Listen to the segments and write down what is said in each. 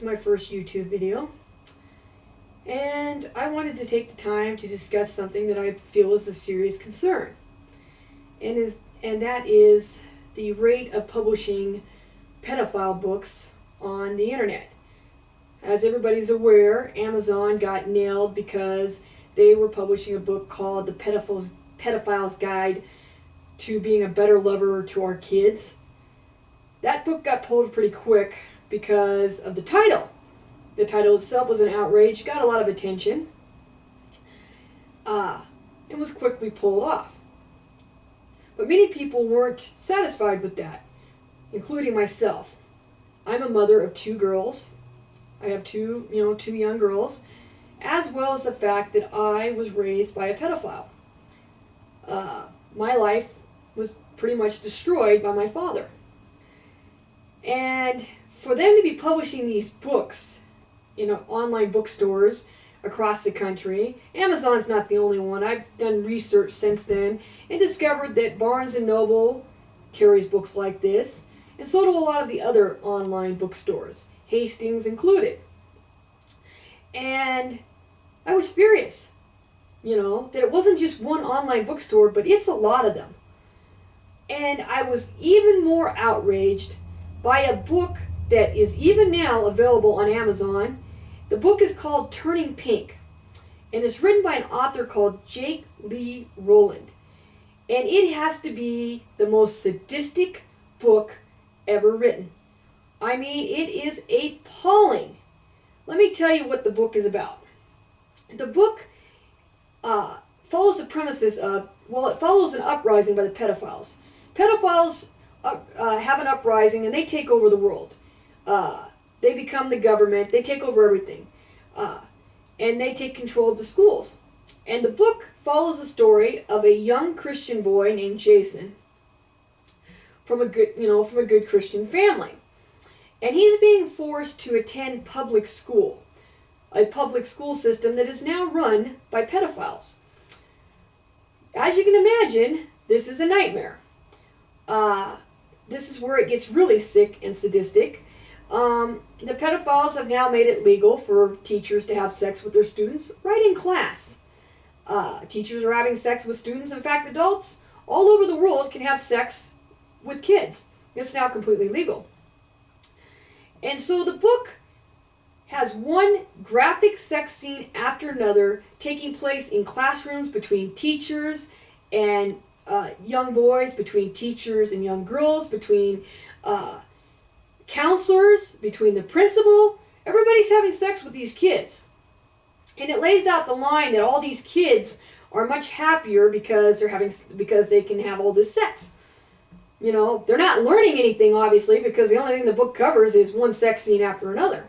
my first YouTube video, and I wanted to take the time to discuss something that I feel is a serious concern, and that is the rate of publishing pedophile books on the internet. As everybody's aware, Amazon got nailed because they were publishing a book called The Pedophile's Guide to Being a Better Lover to Our Kids. That book got pulled pretty quick because of the title. The title itself was an outrage, got a lot of attention, and was quickly pulled off. But many people weren't satisfied with that, including myself. I'm a mother of 2 girls. I have two young girls, as well as the fact that I was raised by a pedophile. My life was pretty much destroyed by my father. And for them to be publishing these books in online bookstores across the country, Amazon's not the only one. I've done research since then and discovered that Barnes & Noble carries books like this, and so do a lot of the other online bookstores, Hastings included. And I was furious, that it wasn't just one online bookstore, but it's a lot of them. And I was even more outraged by a book that is even now available on Amazon. The book is called Turning Pink, and it's written by an author called Jake Lee Rowland. And it has to be the most sadistic book ever written. I mean, it is appalling. Let me tell you what the book is about. The book follows the premises of, it follows an uprising by the pedophiles. Pedophiles have an uprising and they take over the world. They become the government, they take over everything. And they take control of the schools. And the book follows the story of a young Christian boy named Jason from a good Christian family. And he's being forced to attend public school, a public school system that is now run by pedophiles. As you can imagine, this is a nightmare. This is where it gets really sick and sadistic. The pedophiles have now made it legal for teachers to have sex with their students right in class. Teachers are having sex with students. In fact, adults all over the world can have sex with kids. It's now completely legal. And so the book has one graphic sex scene after another taking place in classrooms between teachers and young boys, between teachers and young girls, between counselors, between the principal. Everybody's having sex with these kids. And it lays out the line that all these kids are much happier because they can have all this sex. They're not learning anything, obviously, because the only thing the book covers is one sex scene after another.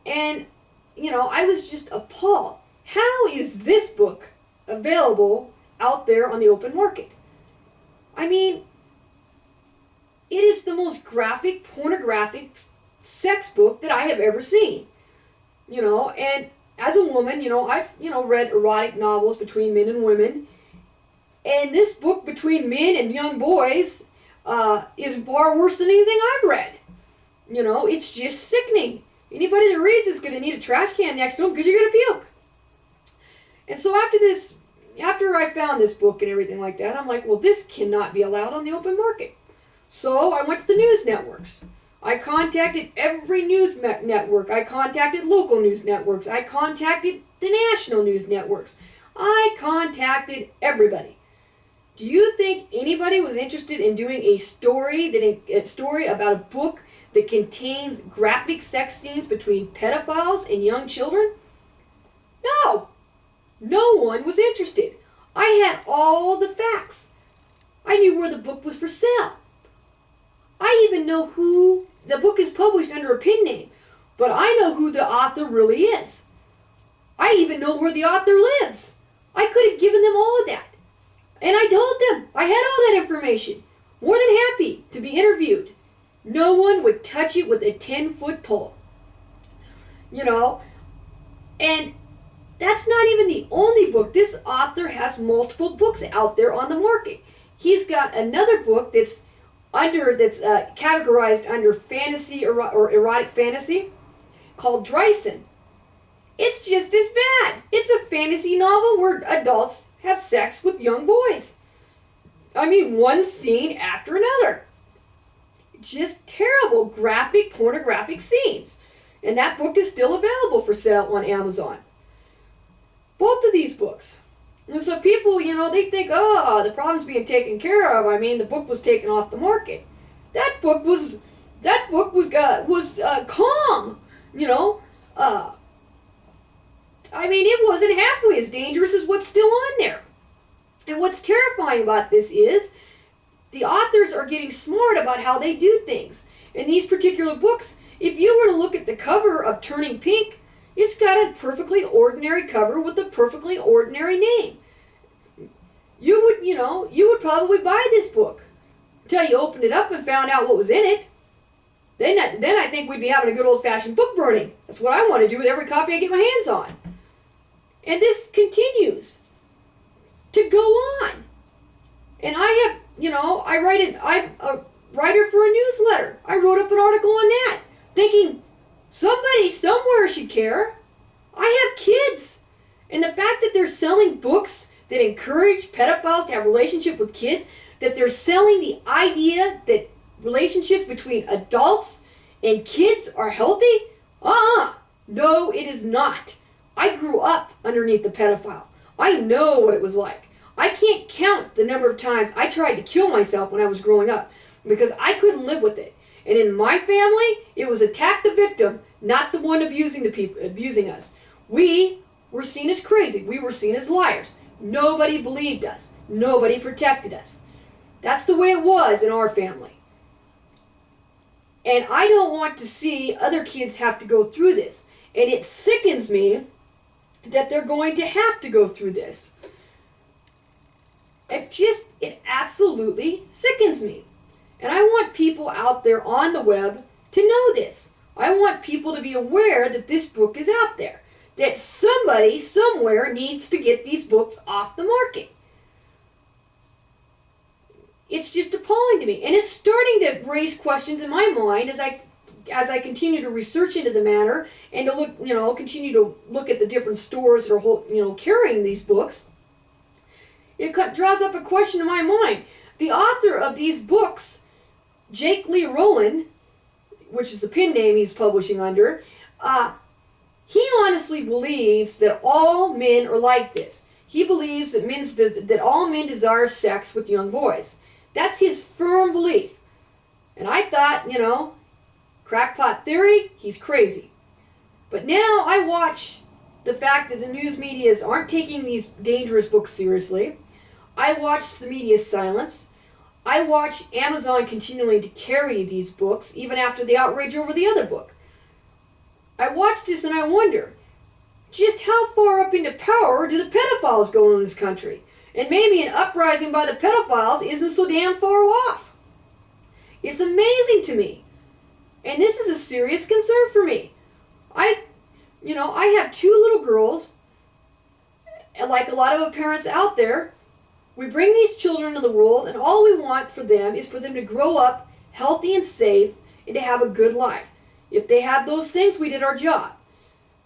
And, I was just appalled. How is this book available out there on the open market? I mean, it is the most graphic, pornographic sex book that I have ever seen. And as a woman, I've, read erotic novels between men and women. And this book between men and young boys is far worse than anything I've read. It's just sickening. Anybody that reads is going to need a trash can next to them because you're going to puke. And so after I found this book and everything like that, I'm like, well, this cannot be allowed on the open market. So I went to the news networks. I contacted every news network. I contacted local news networks. I contacted the national news networks. I contacted everybody. Do you think anybody was interested in doing a story about a book that contains graphic sex scenes between pedophiles and young children? No. No one was interested. I had all the facts. I knew where the book was for sale. I even know who the book is published under a pen name, but I know who the author really is. I even know where the author lives. I could have given them all of that. And I told them I had all that information. More than happy to be interviewed. No one would touch it with a 10-foot pole. And that's not even the only book. This author has multiple books out there on the market. He's got another book that's that's categorized under fantasy or erotic fantasy, called Dryson. It's just as bad. It's a fantasy novel where adults have sex with young boys. I mean, one scene after another. Just terrible, graphic, pornographic scenes. And that book is still available for sale on Amazon. Both of these books. And so people, they think, oh, the problem's being taken care of. I mean, the book was taken off the market. That book was calm. I mean, it wasn't halfway as dangerous as what's still on there. And what's terrifying about this is the authors are getting smart about how they do things. In these particular books, if you were to look at the cover of Turning Pink, it's got a perfectly ordinary cover with a perfectly ordinary name. You would probably buy this book until you opened it up and found out what was in it. Then I think we'd be having a good old-fashioned book burning. That's what I want to do with every copy I get my hands on. And this continues to go on. And I'm a writer for a newsletter. I wrote up an article on that, thinking somebody somewhere should care. I have kids. And the fact that they're selling books that encourage pedophiles to have relationships with kids, that they're selling the idea that relationships between adults and kids are healthy? No, it is not. I grew up underneath the pedophile. I know what it was like. I can't count the number of times I tried to kill myself when I was growing up because I couldn't live with it. And in my family, it was attack the victim, not the one abusing us. We were seen as crazy. We were seen as liars. Nobody believed us. Nobody protected us. That's the way it was in our family. And I don't want to see other kids have to go through this. And it sickens me that they're going to have to go through this. It absolutely sickens me. And I want people out there on the web to know this. I want people to be aware that this book is out there. That somebody somewhere needs to get these books off the market. It's just appalling to me. And it's starting to raise questions in my mind as I continue to research into the matter and to look, continue to look at the different stores that are, carrying these books. It draws up a question in my mind. The author of these books, Jake Lee Rowland, which is the pen name he's publishing under, he honestly believes that all men are like this. He believes that all men desire sex with young boys. That's his firm belief. And I thought, crackpot theory, he's crazy. But now I watch the fact that the news medias aren't taking these dangerous books seriously. I watch the media's silence. I watch Amazon continuing to carry these books even after the outrage over the other book. I watch this and I wonder, just how far up into power do the pedophiles go in this country? And maybe an uprising by the pedophiles isn't so damn far off. It's amazing to me. And this is a serious concern for me. I have 2 little girls, and like a lot of parents out there, we bring these children into the world, and all we want for them is for them to grow up healthy and safe and to have a good life. If they have those things, we did our job.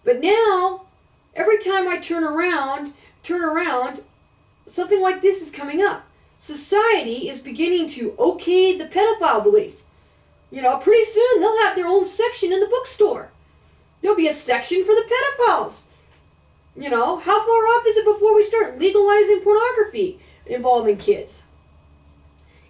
But now, every time I turn around, something like this is coming up. Society is beginning to okay the pedophile belief. Pretty soon they'll have their own section in the bookstore. There'll be a section for the pedophiles. How far off is it before we start legalizing pornography involving kids?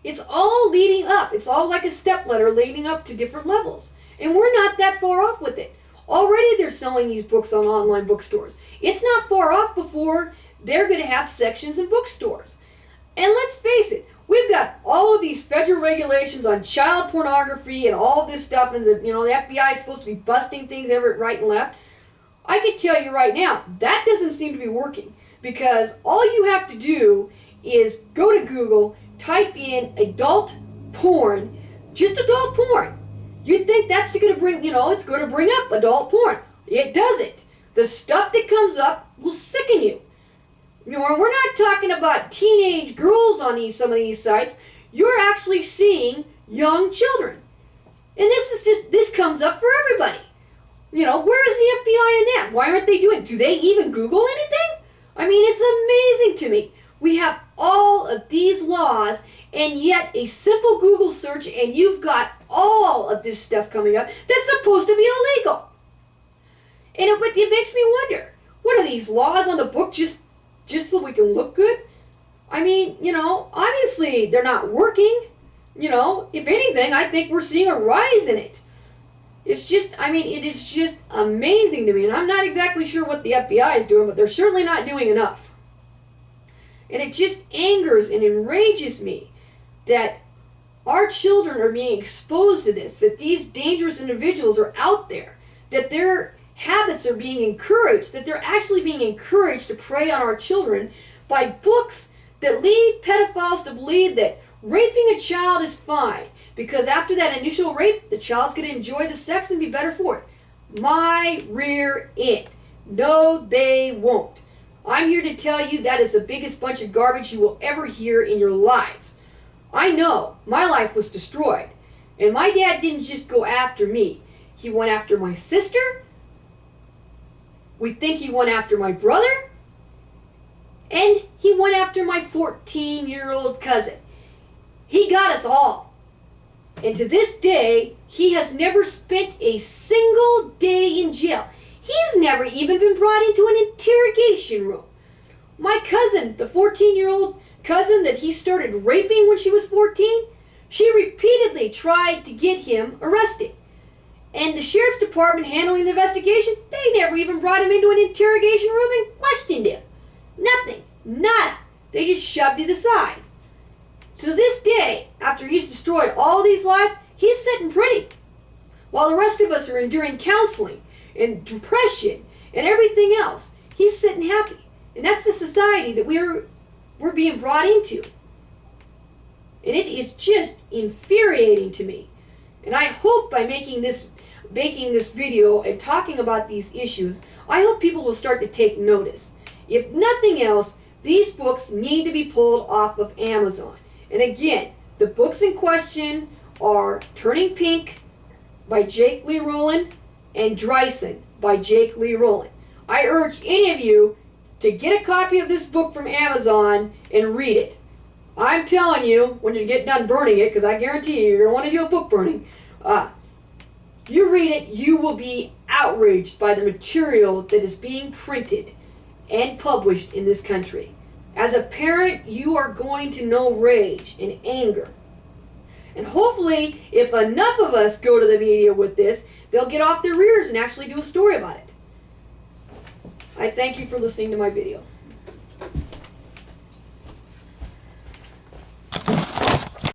It's all leading up. It's all like a stepladder leading up to different levels. And we're not that far off with it. Already they're selling these books on online bookstores. It's not far off before they're going to have sections in bookstores. And let's face it, we've got all of these federal regulations on child pornography and all of this stuff, and the FBI is supposed to be busting things right and left. I can tell you right now, that doesn't seem to be working, because all you have to do is go to Google, type in adult porn, just adult porn. You'd think that's going to bring, it's going to bring up adult porn. It doesn't. The stuff that comes up will sicken you. And we're not talking about teenage girls on some of these sites. You're actually seeing young children. And this comes up for everybody. Where is the FBI in that? Why aren't they doing it? Do they even Google anything? I mean, it's amazing to me. We have all of these laws, and yet a simple Google search, and you've got all of this stuff coming up that's supposed to be illegal. And it makes me wonder, what are these laws on the book just so we can look good? I mean, obviously they're not working. If anything, I think we're seeing a rise in it. It is just amazing to me, and I'm not exactly sure what the FBI is doing, but they're certainly not doing enough. And it just angers and enrages me that our children are being exposed to this, that these dangerous individuals are out there, that their habits are being encouraged, that they're actually being encouraged to prey on our children by books that lead pedophiles to believe that raping a child is fine, because after that initial rape, the child's going to enjoy the sex and be better for it. My rear end. No, they won't. I'm here to tell you that is the biggest bunch of garbage you will ever hear in your lives. I know my life was destroyed, and my dad didn't just go after me. He went after my sister. We think he went after my brother, and he went after my 14-year-old cousin. He got us all. And to this day, he has never spent a single day in jail. He's never even been brought into an interrogation room. My cousin, the 14-year-old cousin that he started raping when she was 14, she repeatedly tried to get him arrested. And the sheriff's department handling the investigation, they never even brought him into an interrogation room and questioned him. Nothing. Nada. They just shoved it aside. To this day, after he's destroyed all these lives, he's sitting pretty. While the rest of us are enduring counseling and depression and everything else, he's sitting happy. And that's the society that we're being brought into. And it is just infuriating to me. And I hope by making this video and talking about these issues, I hope people will start to take notice. If nothing else, these books need to be pulled off of Amazon. And again, the books in question are Turning Pink by Jake Lee Rowland and Dryson by Jake Lee Rowland. I urge any of you to get a copy of this book from Amazon and read it. I'm telling you, when you get done burning it, because I guarantee you, you're going to want to do a book burning, you read it, you will be outraged by the material that is being printed and published in this country. As a parent, you are going to know rage and anger. And hopefully, if enough of us go to the media with this, they'll get off their rears and actually do a story about it. I thank you for listening to my video.